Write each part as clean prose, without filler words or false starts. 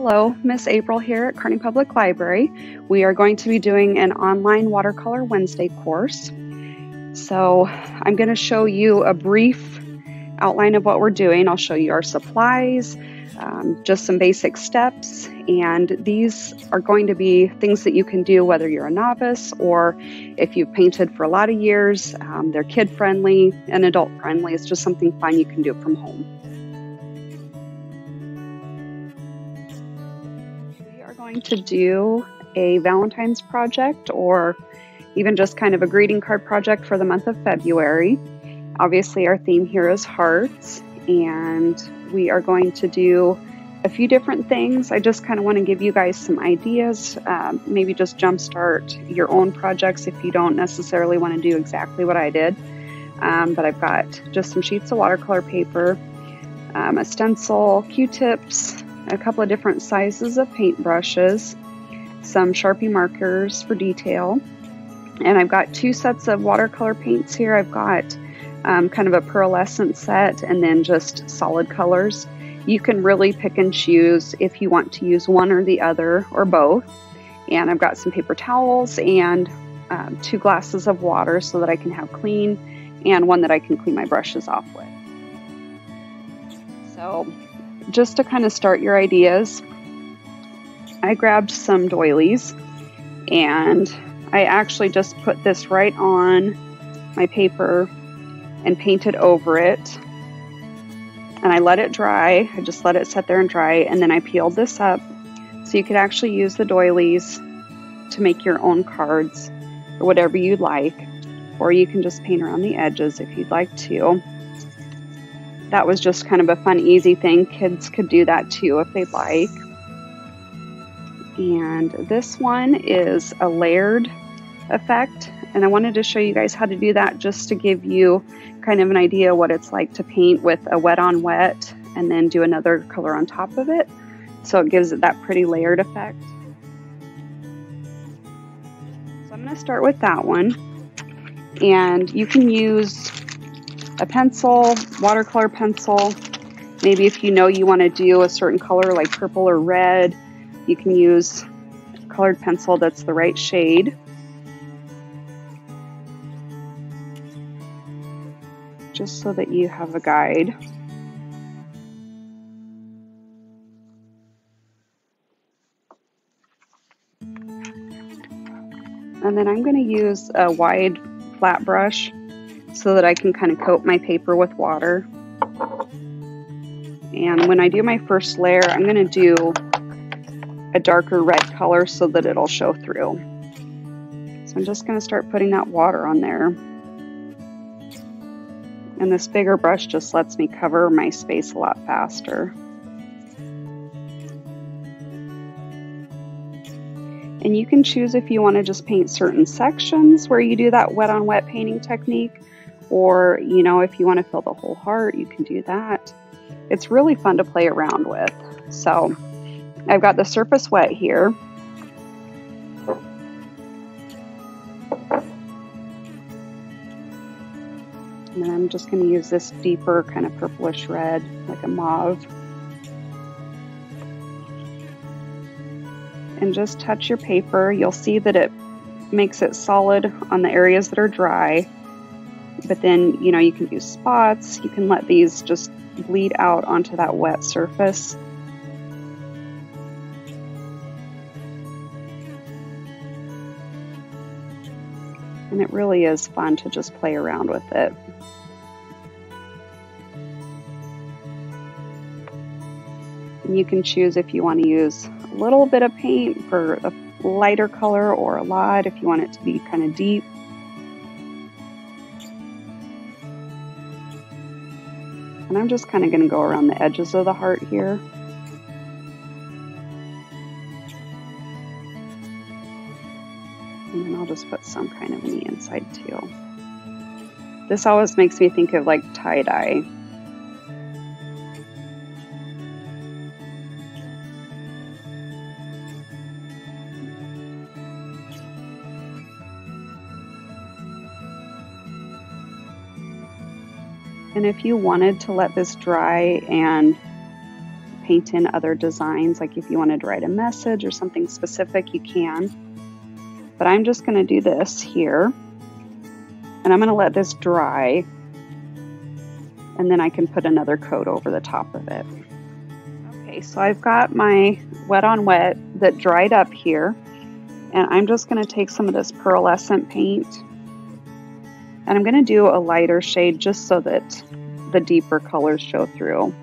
Hello, Miss April here at Kearney Public Library. We are going to be doing an online Watercolor Wednesday course. So I'm going to show you a brief outline of what we're doing. I'll show you our supplies, just some basic steps, and these are going to be things that you can do whether you're a novice or if you've painted for a lot of years. They're kid-friendly and adult-friendly. It's just something fun you can do from home. We are going to do a Valentine's project or even just kind of a greeting card project for the month of February. Obviously our theme here is hearts, and we are going to do a few different things. I just kind of want to give you guys some ideas, maybe just jumpstart your own projects if you don't necessarily want to do exactly what I did. But I've got just some sheets of watercolor paper, a stencil, Q-tips, a couple of different sizes of paintbrushes, some Sharpie markers for detail, and I've got two sets of watercolor paints here. I've got kind of a pearlescent set and then just solid colors. You can really pick and choose if you want to use one or the other or both. And I've got some paper towels and 2 glasses of water so that I can have clean, and one that I can clean my brushes off with. So just to kind of start your ideas, I grabbed some doilies, and I actually just put this right on my paper and painted over it, and I let it dry. I just let it sit there and dry, and then I peeled this up so you could actually use the doilies to make your own cards or whatever you'd like, or you can just paint around the edges if you'd like to. That was just kind of a fun, easy thing. Kids could do that too if they'd like. And this one is a layered effect, and I wanted to show you guys how to do that just to give you kind of an idea what it's like to paint with a wet on wet and then do another color on top of it, so it gives it that pretty layered effect. So I'm going to start with that one, and you can use a pencil, watercolor pencil. Maybe if you know you want to do a certain color like purple or red, you can use a colored pencil that's the right shade. Just so that you have a guide. And then I'm going to use a wide flat brush so that I can kind of coat my paper with water. And when I do my first layer, I'm going to do a darker red color so that it'll show through. So I'm just going to start putting that water on there. And this bigger brush just lets me cover my space a lot faster. And you can choose if you want to just paint certain sections where you do that wet on wet painting technique, or you know, if you want to fill the whole heart, you can do that. It's really fun to play around with. So I've got the surface wet here. And then I'm just going to use this deeper kind of purplish red, like a mauve. And just touch your paper. You'll see that it makes it solid on the areas that are dry. But then, you know, you can do spots. You can let these just bleed out onto that wet surface. And it really is fun to just play around with it. And you can choose if you want to use a little bit of paint for a lighter color or a lot if you want it to be kind of deep. And I'm just kind of going to go around the edges of the heart here. And then I'll just put some kind of on the inside too. This always makes me think of like tie-dye. And if you wanted to let this dry and paint in other designs, like if you wanted to write a message or something specific, you can. But I'm just going to do this here, and I'm going to let this dry, and then I can put another coat over the top of it. Okay, so I've got my wet on wet that dried up here, and I'm just going to take some of this pearlescent paint, and I'm going to do a lighter shade just so that the deeper colors show through.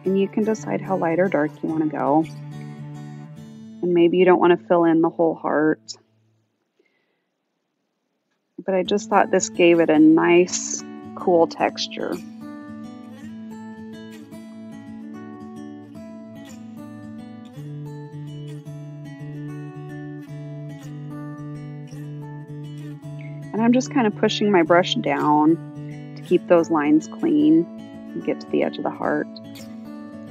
And you can decide how light or dark you want to go. And maybe you don't want to fill in the whole heart. But I just thought this gave it a nice, cool texture. And I'm just kind of pushing my brush down to keep those lines clean and get to the edge of the heart.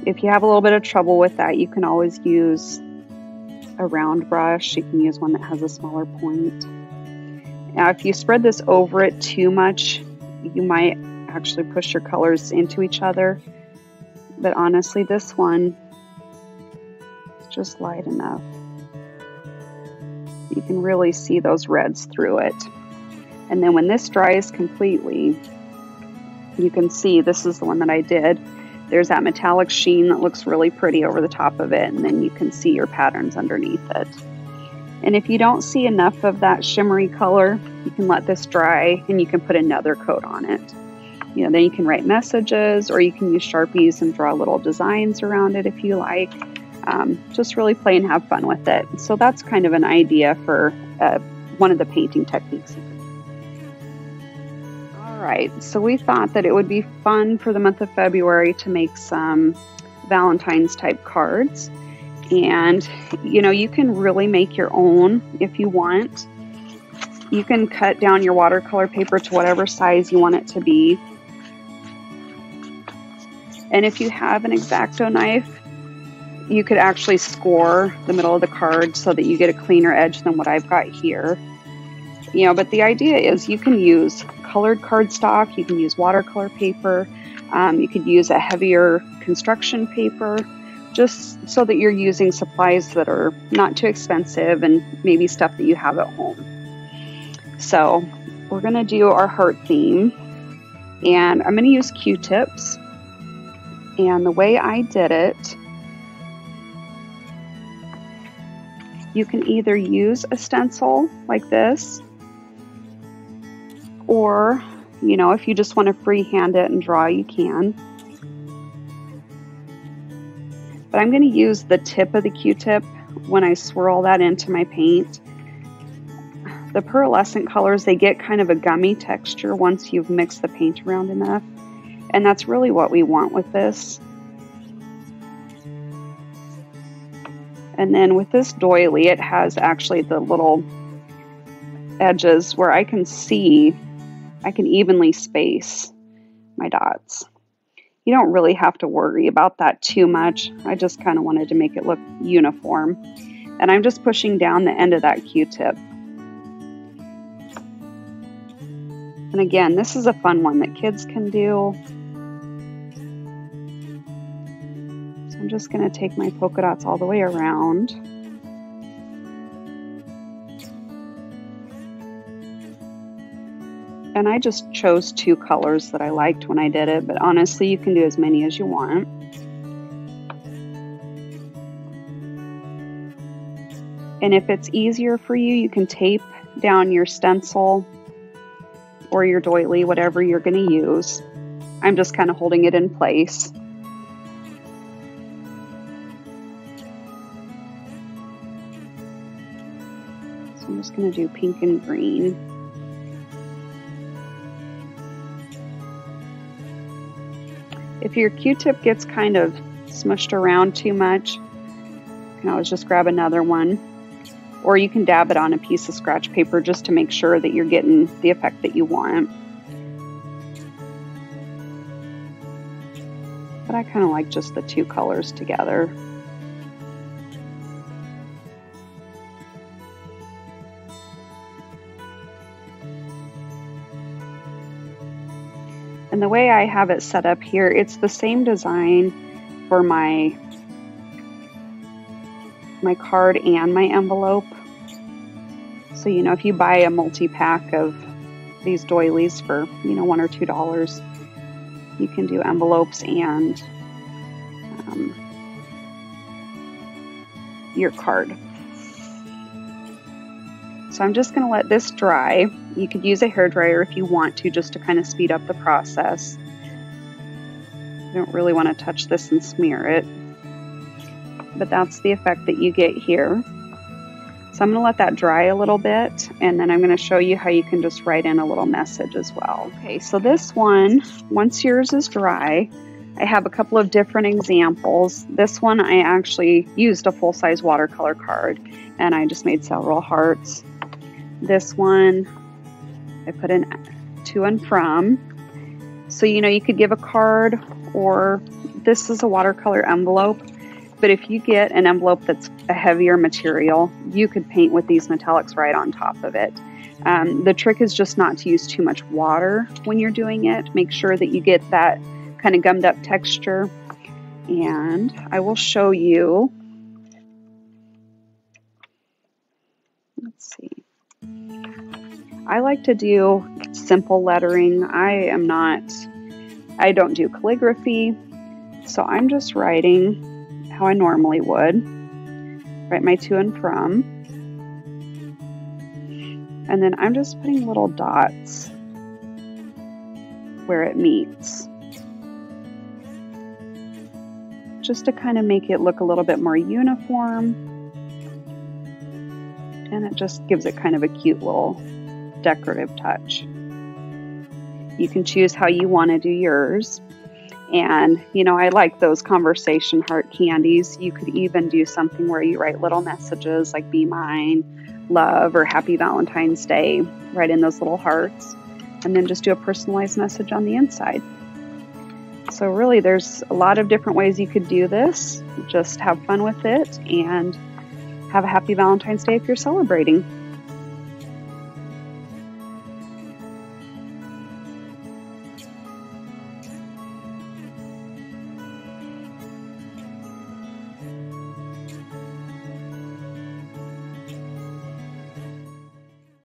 If you have a little bit of trouble with that, you can always use a round brush. You can use one that has a smaller point. Now, if you spread this over it too much, you might actually push your colors into each other. But honestly, this one is just light enough. You can really see those reds through it. And then when this dries completely, you can see this is the one that I did. There's that metallic sheen that looks really pretty over the top of it, and then you can see your patterns underneath it. And if you don't see enough of that shimmery color, you can let this dry and you can put another coat on it. You know, then you can write messages, or you can use Sharpies and draw little designs around it if you like. Just really play and have fun with it. So that's kind of an idea for one of the painting techniques. Alright, so we thought that it would be fun for the month of February to make some Valentine's type cards. And, you know, you can really make your own if you want. You can cut down your watercolor paper to whatever size you want it to be. And if you have an X-Acto knife, you could actually score the middle of the card so that you get a cleaner edge than what I've got here. You know, but the idea is you can use colored cardstock, you can use watercolor paper, you could use a heavier construction paper, just so that you're using supplies that are not too expensive and maybe stuff that you have at home. So we're going to do our heart theme, and I'm going to use Q-tips. And the way I did it, you can either use a stencil like this, or, you know, if you just want to freehand it and draw, you can. But I'm going to use the tip of the Q-tip when I swirl that into my paint. The pearlescent colors, they get kind of a gummy texture once you've mixed the paint around enough. And that's really what we want with this. And then with this doily, it has actually the little edges where I can evenly space my dots. You don't really have to worry about that too much. I just kind of wanted to make it look uniform. And I'm just pushing down the end of that Q-tip. And again, this is a fun one that kids can do. So I'm just going to take my polka dots all the way around. And I just chose 2 colors that I liked when I did it, but honestly, you can do as many as you want. And if it's easier for you, you can tape down your stencil or your doily, whatever you're going to use. I'm just kind of holding it in place. So I'm just going to do pink and green. If your Q-tip gets kind of smushed around too much, you can always just grab another one. Or you can dab it on a piece of scratch paper just to make sure that you're getting the effect that you want. But I kind of like just the 2 colors together. And the way I have it set up here, it's the same design for my card and my envelope. So, you know, if you buy a multi-pack of these doilies for, you know, $1 or $2, you can do envelopes and your card. So I'm just going to let this dry. You could use a hairdryer if you want to, just to kind of speed up the process. You don't really want to touch this and smear it, but that's the effect that you get here. So I'm going to let that dry a little bit, and then I'm going to show you how you can just write in a little message as well. Okay, so this one, once yours is dry, I have a couple of different examples. This one I actually used a full-size watercolor card, and I just made several hearts. This one, I put in to and from. So, you know, you could give a card, or this is a watercolor envelope. But if you get an envelope that's a heavier material, you could paint with these metallics right on top of it. The trick is just not to use too much water when you're doing it. Make sure that you get that kind of gummed up texture. And I will show you. Let's see. I like to do simple lettering. I don't do calligraphy, so I'm just writing how I normally would. Write my to and from. And then I'm just putting little dots where it meets, just to kind of make it look a little bit more uniform. And it just gives it kind of a cute little decorative touch. You can choose how you want to do yours. And, you know, I like those conversation heart candies. You could even do something where you write little messages like "Be mine," "Love," or "Happy Valentine's Day." Write in those little hearts, and then just do a personalized message on the inside. So really, there's a lot of different ways you could do this. Just have fun with it and have a happy Valentine's Day if you're celebrating.